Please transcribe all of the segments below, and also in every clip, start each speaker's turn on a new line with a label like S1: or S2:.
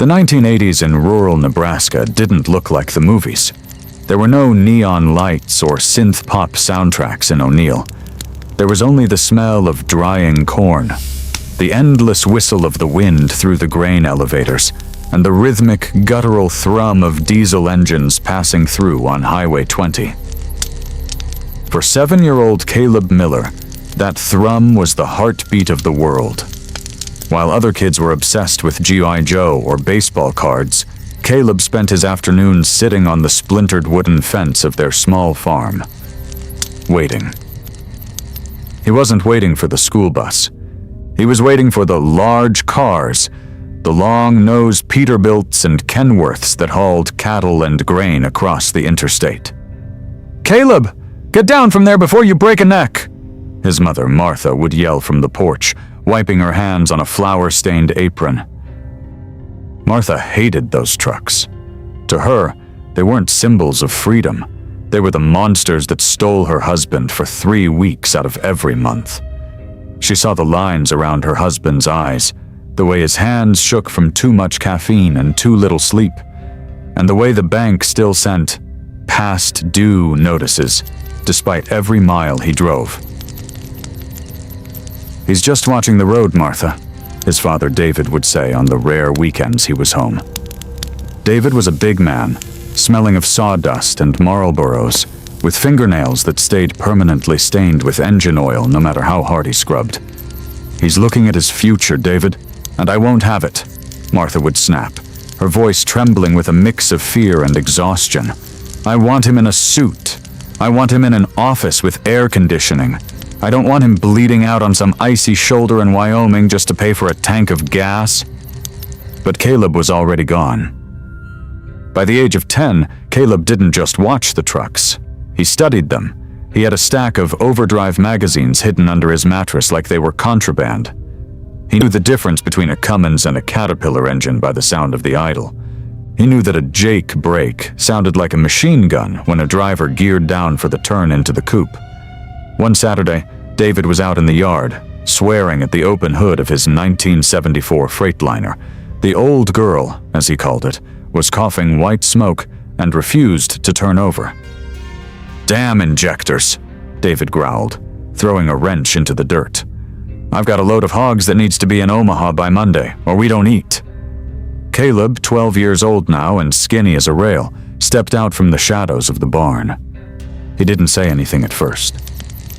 S1: The 1980s in rural Nebraska didn't look like the movies. There were no neon lights or synth pop soundtracks in O'Neill. There was only the smell of drying corn, the endless whistle of the wind through the grain elevators, and the rhythmic, guttural thrum of diesel engines passing through on Highway 20. For 7-year-old Caleb Miller, that thrum was the heartbeat of the world. While other kids were obsessed with G.I. Joe or baseball cards, Caleb spent his afternoons sitting on the splintered wooden fence of their small farm, waiting. He wasn't waiting for the school bus. He was waiting for the large cars, the long-nosed Peterbilts and Kenworths that hauled cattle and grain across the interstate. "Caleb, get down from there before you break a neck!" His mother, Martha, would yell from the porch, wiping her hands on a flour-stained apron. Martha hated those trucks. To her, they weren't symbols of freedom. They were the monsters that stole her husband for 3 weeks out of every month. She saw the lines around her husband's eyes, the way his hands shook from too much caffeine and too little sleep, and the way the bank still sent past due notices, despite every mile he drove. "He's just watching the road, Martha," his father David would say on the rare weekends he was home. David was a big man, smelling of sawdust and Marlboros, with fingernails that stayed permanently stained with engine oil no matter how hard he scrubbed. "He's looking at his future, David, and I won't have it," Martha would snap, her voice trembling with a mix of fear and exhaustion. "I want him in a suit. I want him in an office with air conditioning. I don't want him bleeding out on some icy shoulder in Wyoming just to pay for a tank of gas." But Caleb was already gone. By the age of 10, Caleb didn't just watch the trucks. He studied them. He had a stack of Overdrive magazines hidden under his mattress like they were contraband. He knew the difference between a Cummins and a Caterpillar engine by the sound of the idle. He knew that a Jake brake sounded like a machine gun when a driver geared down for the turn into the coupe. One Saturday, David was out in the yard, swearing at the open hood of his 1974 Freightliner. The old girl, as he called it, was coughing white smoke and refused to turn over. "Damn injectors," David growled, throwing a wrench into the dirt. "I've got a load of hogs that needs to be in Omaha by Monday, or we don't eat." Caleb, 12 years old now and skinny as a rail, stepped out from the shadows of the barn. He didn't say anything at first.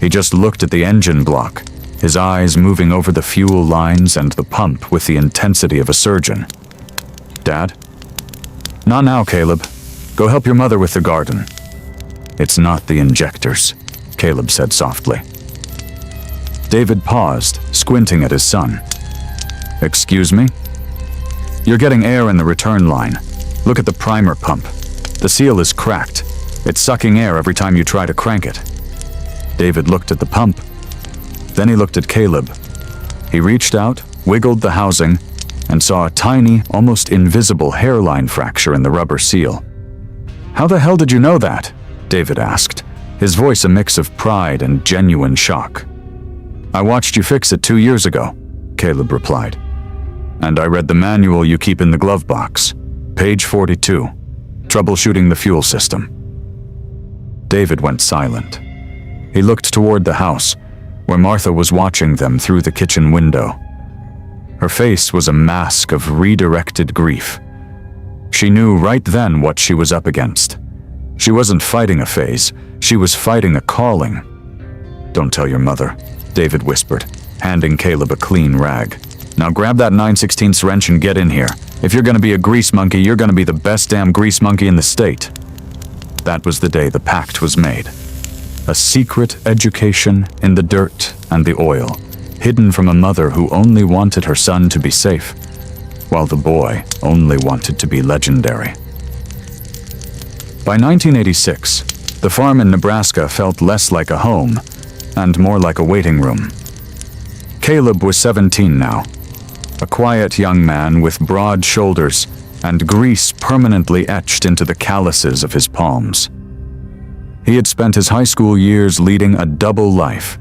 S1: He just looked at the engine block, his eyes moving over the fuel lines and the pump with the intensity of a surgeon. "Dad?" "Not now, Caleb. Go help your mother with the garden." "It's not the injectors," Caleb said softly. David paused, squinting at his son. "Excuse me?" "You're getting air in the return line. Look at the primer pump. The seal is cracked. It's sucking air every time you try to crank it." David looked at the pump. Then he looked at Caleb. He reached out, wiggled the housing, and saw a tiny, almost invisible hairline fracture in the rubber seal. "How the hell did you know that?" David asked, his voice a mix of pride and genuine shock. "I watched you fix it 2 years ago," Caleb replied. "And I read the manual you keep in the glove box. Page 42. Troubleshooting the fuel system." David went silent. He looked toward the house, where Martha was watching them through the kitchen window. Her face was a mask of redirected grief. She knew right then what she was up against. She wasn't fighting a phase, she was fighting a calling. "Don't tell your mother," David whispered, handing Caleb a clean rag. "Now grab that 9/16 wrench and get in here. If you're gonna be a grease monkey, you're gonna be the best damn grease monkey in the state." That was the day the pact was made. A secret education in the dirt and the oil, hidden from a mother who only wanted her son to be safe, while the boy only wanted to be legendary. By 1986, the farm in Nebraska felt less like a home and more like a waiting room. Caleb was 17 now, a quiet young man with broad shoulders and grease permanently etched into the calluses of his palms. He had spent his high school years leading a double life,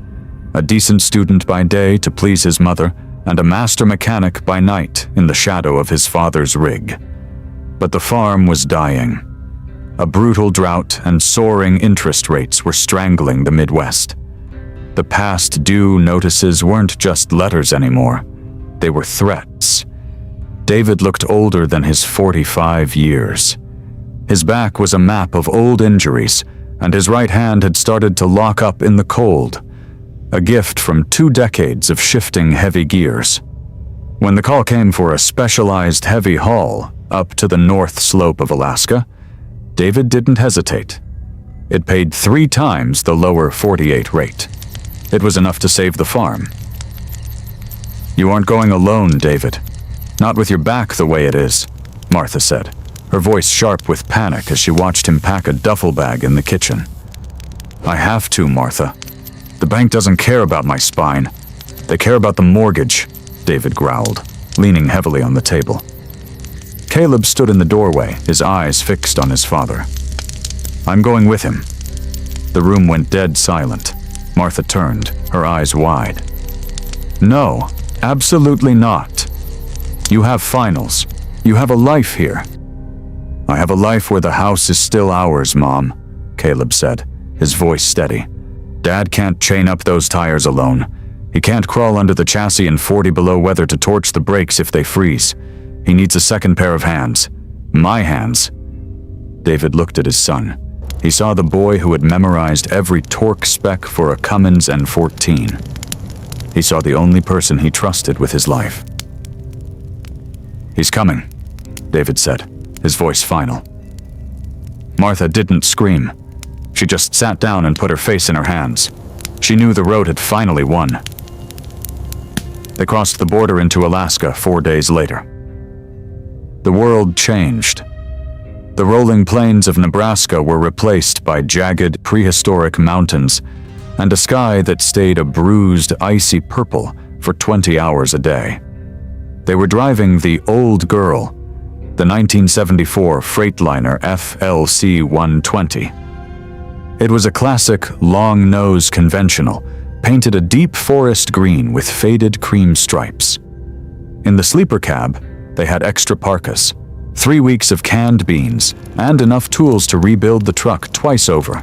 S1: a decent student by day to please his mother, and a master mechanic by night in the shadow of his father's rig. But the farm was dying. A brutal drought and soaring interest rates were strangling the Midwest. The past due notices weren't just letters anymore. They were threats. David looked older than his 45 years. His back was a map of old injuries, and his right hand had started to lock up in the cold, a gift from 2 decades of shifting heavy gears. When the call came for a specialized heavy haul up to the north slope of Alaska, David didn't hesitate. It paid 3 times the lower 48 rate. It was enough to save the farm. "You aren't going alone, David. Not with your back the way it is," Martha said, her voice sharp with panic as she watched him pack a duffel bag in the kitchen. "I have to, Martha. The bank doesn't care about my spine. They care about the mortgage," David growled, leaning heavily on the table. Caleb stood in the doorway, his eyes fixed on his father. "I'm going with him." The room went dead silent. Martha turned, her eyes wide. "No, absolutely not. You have finals. You have a life here." "I have a life where the house is still ours, Mom," Caleb said, his voice steady. "Dad can't chain up those tires alone. He can't crawl under the chassis in 40 below weather to torch the brakes if they freeze. He needs a second pair of hands. My hands." David looked at his son. He saw the boy who had memorized every torque spec for a Cummins N14. He saw the only person he trusted with his life. "He's coming," David said, his voice final. Martha didn't scream. She just sat down and put her face in her hands. She knew the road had finally won. They crossed the border into Alaska 4 days later. The world changed. The rolling plains of Nebraska were replaced by jagged, prehistoric mountains and a sky that stayed a bruised, icy purple for 20 hours a day. They were driving the Old Girl, the 1974 Freightliner FLC 120. It was a classic, long-nose conventional, painted a deep forest green with faded cream stripes. In the sleeper cab, they had extra parkas, 3 weeks of canned beans, and enough tools to rebuild the truck twice over.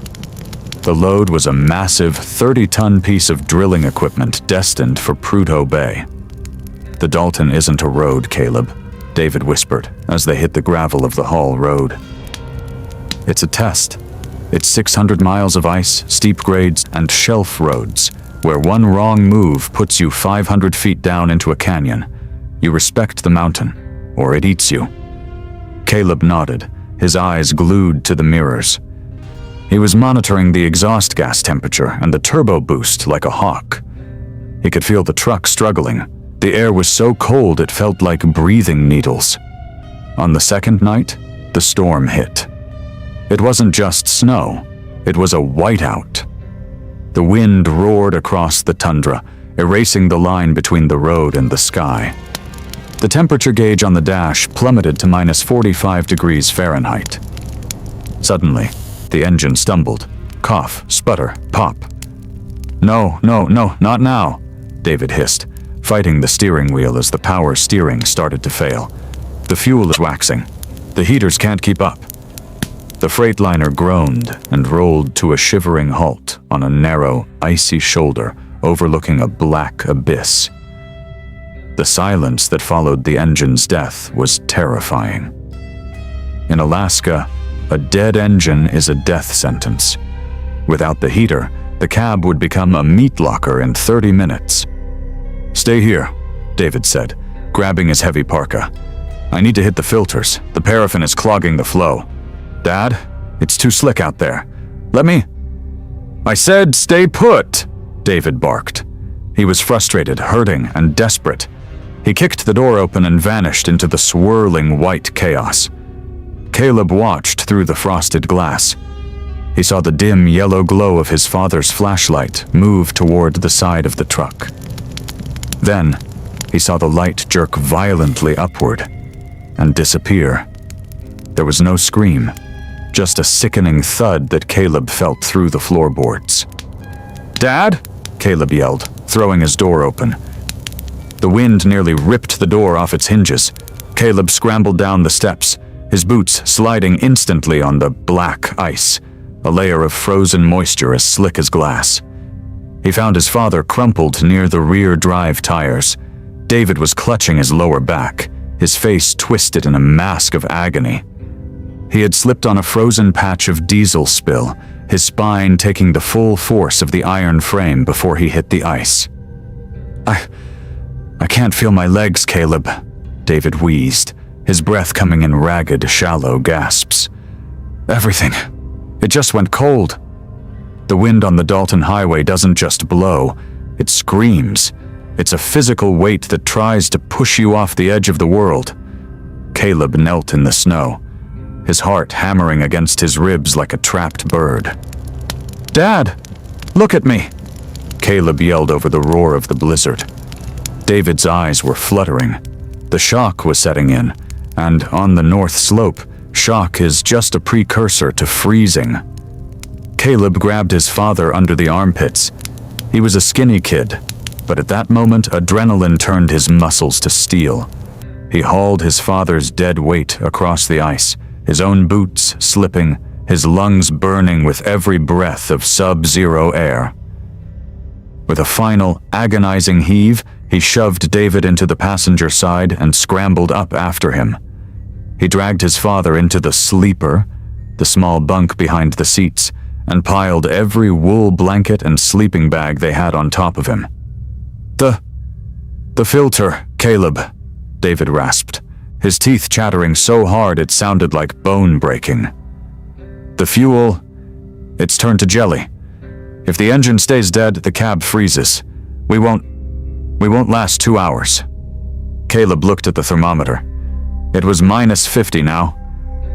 S1: The load was a massive 30-ton piece of drilling equipment destined for Prudhoe Bay. "The Dalton isn't a road, Caleb," David whispered as they hit the gravel of the Hall Road. "It's a test. It's 600 miles of ice, steep grades, and shelf roads, where one wrong move puts you 500 feet down into a canyon. You respect the mountain, or it eats you." Caleb nodded, his eyes glued to the mirrors. He was monitoring the exhaust gas temperature and the turbo boost like a hawk. He could feel the truck struggling. The air was so cold it felt like breathing needles. On the second night, the storm hit. It wasn't just snow, it was a whiteout. The wind roared across the tundra, erasing the line between the road and the sky. The temperature gauge on the dash plummeted to minus 45 degrees Fahrenheit. Suddenly, the engine stumbled. Cough, sputter, pop. No, not now," David hissed, fighting the steering wheel as the power steering started to fail. "The fuel is waxing. The heaters can't keep up." The Freightliner groaned and rolled to a shivering halt on a narrow, icy shoulder overlooking a black abyss. The silence that followed the engine's death was terrifying. In Alaska, a dead engine is a death sentence. Without the heater, the cab would become a meat locker in 30 minutes. "Stay here," David said, grabbing his heavy parka. "I need to hit the filters. The paraffin is clogging the flow." "Dad, it's too slick out there. Let me—" "I said stay put," David barked. He was frustrated, hurting, and desperate. He kicked the door open and vanished into the swirling white chaos. Caleb watched through the frosted glass. He saw the dim yellow glow of his father's flashlight move toward the side of the truck. Then, he saw the light jerk violently upward and disappear. There was no scream, just a sickening thud that Caleb felt through the floorboards. "Dad?" Caleb yelled, throwing his door open. The wind nearly ripped the door off its hinges. Caleb scrambled down the steps, his boots sliding instantly on the black ice, a layer of frozen moisture as slick as glass. He found his father crumpled near the rear drive tires. David was clutching his lower back, his face twisted in a mask of agony. He had slipped on a frozen patch of diesel spill, his spine taking the full force of the iron frame before he hit the ice. I can't feel my legs, Caleb," David wheezed, his breath coming in ragged, shallow gasps. "Everything. It just went cold." The wind on the Dalton Highway doesn't just blow, it screams. It's a physical weight that tries to push you off the edge of the world. Caleb knelt in the snow, his heart hammering against his ribs like a trapped bird. "Dad, look at me!" Caleb yelled over the roar of the blizzard. David's eyes were fluttering. The shock was setting in, and on the north slope, shock is just a precursor to freezing. Caleb grabbed his father under the armpits. He was a skinny kid, but at that moment, adrenaline turned his muscles to steel. He hauled his father's dead weight across the ice, his own boots slipping, his lungs burning with every breath of sub-zero air. With a final, agonizing heave, he shoved David into the passenger side and scrambled up after him. He dragged his father into the sleeper, the small bunk behind the seats, and piled every wool blanket and sleeping bag they had on top of him. The filter, Caleb," David rasped, his teeth chattering so hard it sounded like bone breaking. "The fuel, it's turned to jelly. If the engine stays dead, the cab freezes. We won't last 2 hours." Caleb looked at the thermometer. It was -50 now.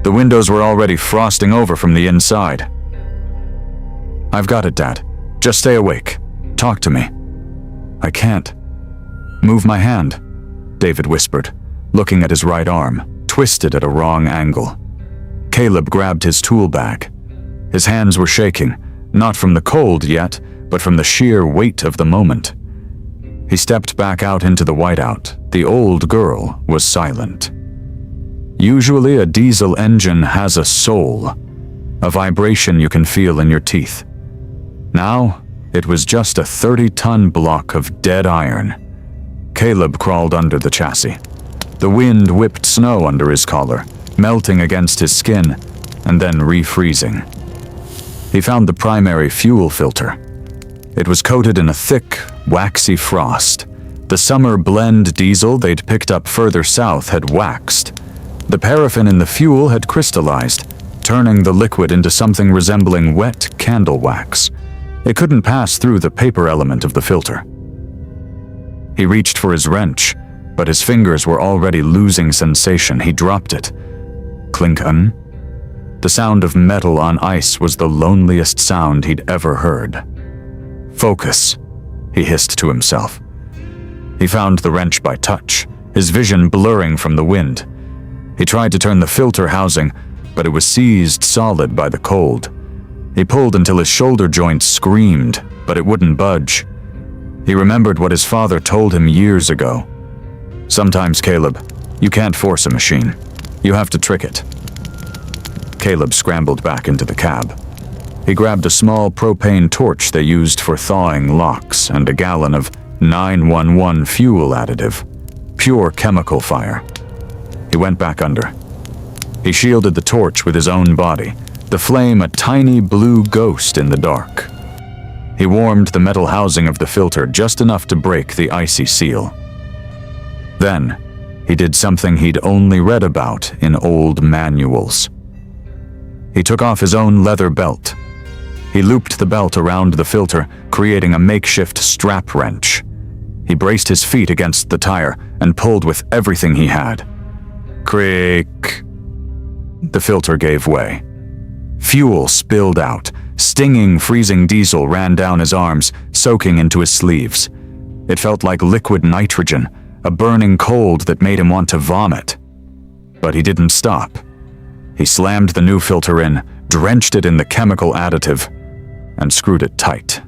S1: The windows were already frosting over from the inside. "I've got it, Dad. Just stay awake. Talk to me." "I can't." "Move my hand," David whispered, looking at his right arm, twisted at a wrong angle. Caleb grabbed his tool bag. His hands were shaking, not from the cold yet, but from the sheer weight of the moment. He stepped back out into the whiteout. The old girl was silent. Usually a diesel engine has a soul, a vibration you can feel in your teeth. Now, it was just a 30-ton block of dead iron. Caleb crawled under the chassis. The wind whipped snow under his collar, melting against his skin, and then refreezing. He found the primary fuel filter. It was coated in a thick, waxy frost. The summer blend diesel they'd picked up further south had waxed. The paraffin in the fuel had crystallized, turning the liquid into something resembling wet candle wax. It couldn't pass through the paper element of the filter. He reached for his wrench, but his fingers were already losing sensation. He dropped it. Clink-un. The sound of metal on ice was the loneliest sound he'd ever heard. "Focus," he hissed to himself. He found the wrench by touch, his vision blurring from the wind. He tried to turn the filter housing, but it was seized solid by the cold. He pulled until his shoulder joint screamed, but it wouldn't budge. He remembered what his father told him years ago. "Sometimes, Caleb, you can't force a machine. You have to trick it." Caleb scrambled back into the cab. He grabbed a small propane torch they used for thawing locks and a gallon of 911 fuel additive, pure chemical fire. He went back under. He shielded the torch with his own body, the flame a tiny blue ghost in the dark. He warmed the metal housing of the filter just enough to break the icy seal. Then, he did something he'd only read about in old manuals. He took off his own leather belt. He looped the belt around the filter, creating a makeshift strap wrench. He braced his feet against the tire and pulled with everything he had. Creak. The filter gave way. Fuel spilled out. Stinging, freezing diesel ran down his arms, soaking into his sleeves. It felt like liquid nitrogen, a burning cold that made him want to vomit. But he didn't stop. He slammed the new filter in, drenched it in the chemical additive, and screwed it tight.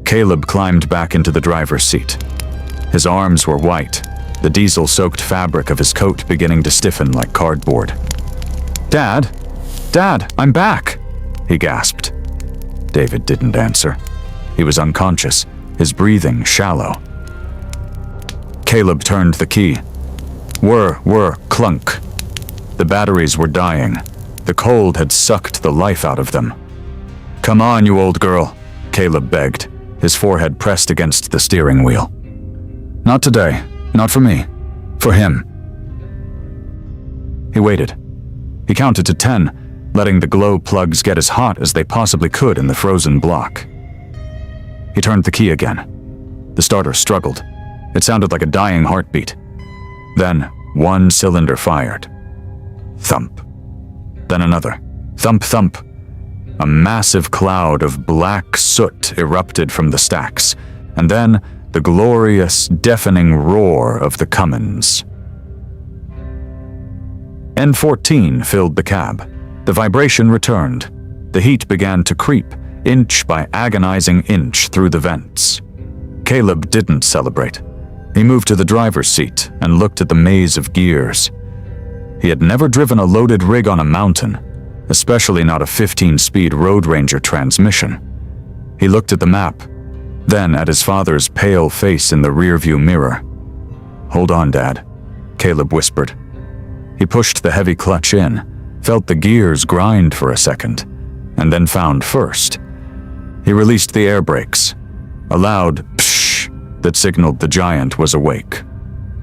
S1: Caleb climbed back into the driver's seat. His arms were white, the diesel-soaked fabric of his coat beginning to stiffen like cardboard. "Dad? Dad, I'm back!" he gasped. David didn't answer. He was unconscious, his breathing shallow. Caleb turned the key. Whir, clunk. The batteries were dying. The cold had sucked the life out of them. "Come on, you old girl," Caleb begged, his forehead pressed against the steering wheel. "Not today. Not for me. For him." He waited. He counted to 10, letting the glow plugs get as hot as they possibly could in the frozen block. He turned the key again. The starter struggled. It sounded like a dying heartbeat. Then, one cylinder fired. Thump. Then another. Thump, thump. A massive cloud of black soot erupted from the stacks, and then the glorious, deafening roar of the Cummins. N14 filled the cab. The vibration returned. The heat began to creep, inch by agonizing inch through the vents. Caleb didn't celebrate. He moved to the driver's seat and looked at the maze of gears. He had never driven a loaded rig on a mountain, especially not a 15-speed Road Ranger transmission. He looked at the map, then at his father's pale face in the rearview mirror. "Hold on, Dad," Caleb whispered. He pushed the heavy clutch in, felt the gears grind for a second, and then found first. He released the air brakes, a loud psh that signaled the giant was awake.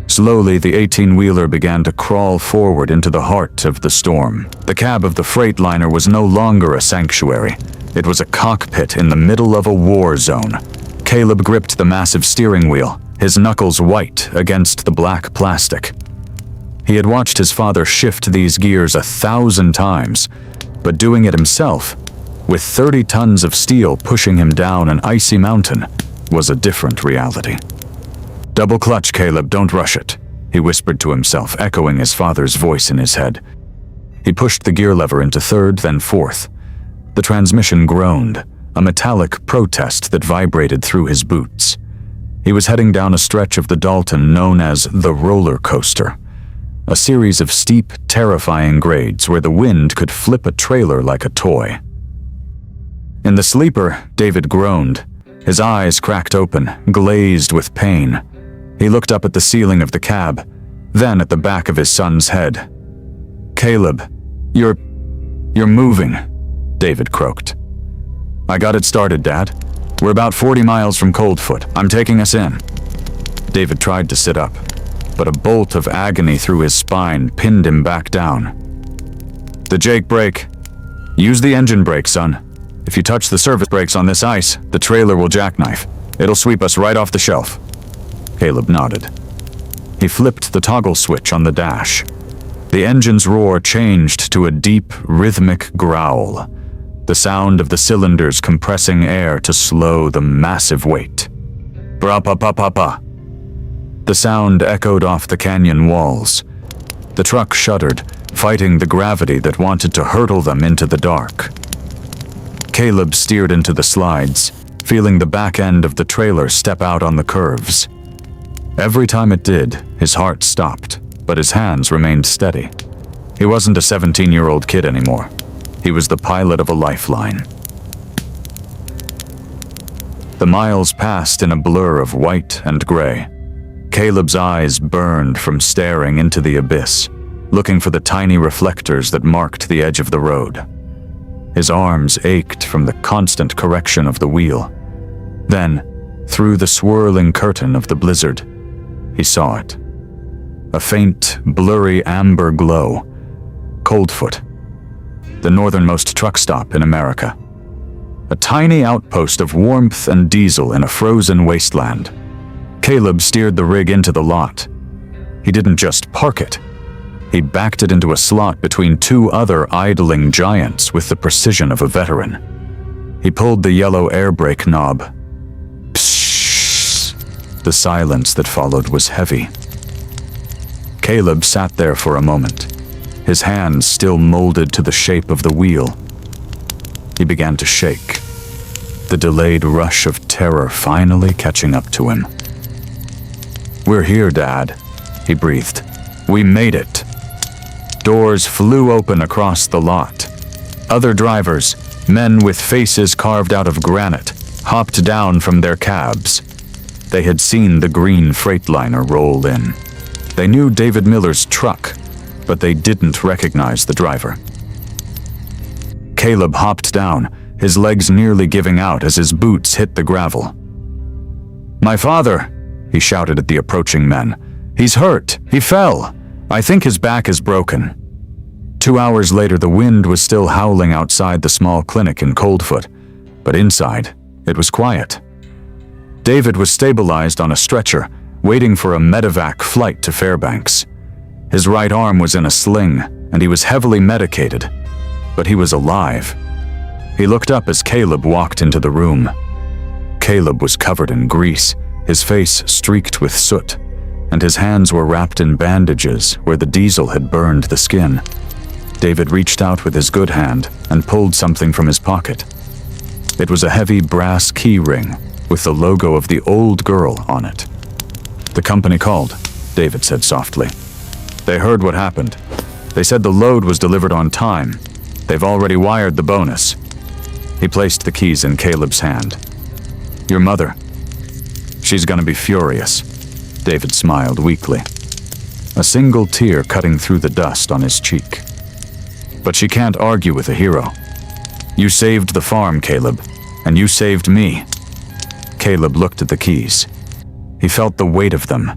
S1: Slowly, the 18-wheeler began to crawl forward into the heart of the storm. The cab of the Freightliner was no longer a sanctuary. It was a cockpit in the middle of a war zone. Caleb gripped the massive steering wheel, his knuckles white against the black plastic. He had watched his father shift these gears 1,000 times, but doing it himself, with 30 tons of steel pushing him down an icy mountain, was a different reality. "Double clutch, Caleb, don't rush it," he whispered to himself, echoing his father's voice in his head. He pushed the gear lever into third, then fourth. The transmission groaned, a metallic protest that vibrated through his boots. He was heading down a stretch of the Dalton known as the roller coaster, a series of steep, terrifying grades where the wind could flip a trailer like a toy. In the sleeper, David groaned. His eyes cracked open, glazed with pain. He looked up at the ceiling of the cab, then at the back of his son's head. "Caleb, you're moving," David croaked. "I got it started, Dad. We're about 40 miles from Coldfoot. I'm taking us in." David tried to sit up, but a bolt of agony through his spine pinned him back down. "The Jake brake. Use the engine brake, son. If you touch the service brakes on this ice, the trailer will jackknife. It'll sweep us right off the shelf." Caleb nodded. He flipped the toggle switch on the dash. The engine's roar changed to a deep, rhythmic growl, the sound of the cylinders compressing air to slow the massive weight. Bra-pa-pa-pa-pa. The sound echoed off the canyon walls. The truck shuddered, fighting the gravity that wanted to hurtle them into the dark. Caleb steered into the slides, feeling the back end of the trailer step out on the curves. Every time it did, his heart stopped, but his hands remained steady. He wasn't a 17-year-old kid anymore. He was the pilot of a lifeline. The miles passed in a blur of white and gray. Caleb's eyes burned from staring into the abyss, looking for the tiny reflectors that marked the edge of the road. His arms ached from the constant correction of the wheel. Then, through the swirling curtain of the blizzard, he saw it. A faint, blurry amber glow. Coldfoot, the northernmost truck stop in America. A tiny outpost of warmth and diesel in a frozen wasteland. Caleb steered the rig into the lot. He didn't just park it. He backed it into a slot between two other idling giants with the precision of a veteran. He pulled the yellow air brake knob. Psss. The silence that followed was heavy. Caleb sat there for a moment, his hands still molded to the shape of the wheel. He began to shake, the delayed rush of terror finally catching up to him. "We're here, Dad," he breathed. "We made it." Doors flew open across the lot. Other drivers, men with faces carved out of granite, hopped down from their cabs. They had seen the green Freightliner roll in. They knew David Miller's truck, but they didn't recognize the driver. Caleb hopped down, his legs nearly giving out as his boots hit the gravel. "My father!" he shouted at the approaching men. "He's hurt! He fell! I think his back is broken." 2 hours later, the wind was still howling outside the small clinic in Coldfoot, but inside, it was quiet. David was stabilized on a stretcher, waiting for a medevac flight to Fairbanks. His right arm was in a sling, and he was heavily medicated, but he was alive. He looked up as Caleb walked into the room. Caleb was covered in grease, his face streaked with soot, and his hands were wrapped in bandages where the diesel had burned the skin. David reached out with his good hand and pulled something from his pocket. It was a heavy brass key ring with the logo of the old girl on it. "The company called," David said softly. "They heard what happened. They said the load was delivered on time. They've already wired the bonus." He placed the keys in Caleb's hand. "Your mother. She's gonna be furious." David smiled weakly, a single tear cutting through the dust on his cheek. "But she can't argue with a hero. You saved the farm, Caleb, and you saved me." Caleb looked at the keys. He felt the weight of them,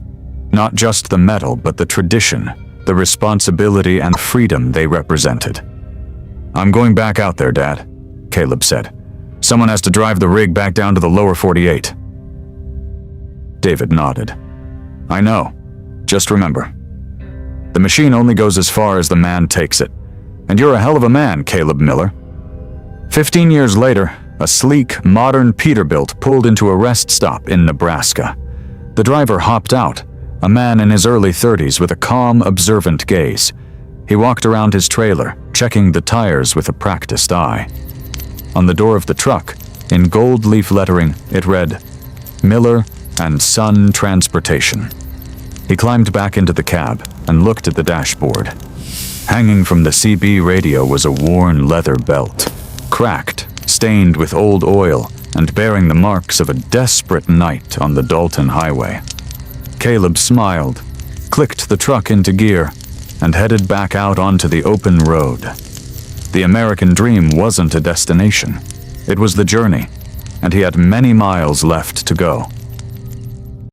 S1: not just the metal, but the tradition, the responsibility and freedom they represented. "I'm going back out there, Dad," Caleb said. "Someone has to drive the rig back down to the lower 48. David nodded. "I know. Just remember, the machine only goes as far as the man takes it. And you're a hell of a man, Caleb Miller." 15 years later, a sleek, modern Peterbilt pulled into a rest stop in Nebraska. The driver hopped out, a man in his early 30s with a calm, observant gaze. He walked around his trailer, checking the tires with a practiced eye. On the door of the truck, in gold leaf lettering, it read, "Miller and Son Transportation." He climbed back into the cab and looked at the dashboard. Hanging from the CB radio was a worn leather belt, cracked, stained with old oil, and bearing the marks of a desperate night on the Dalton Highway. Caleb smiled, clicked the truck into gear, and headed back out onto the open road. The American dream wasn't a destination. It was the journey, and he had many miles left to go.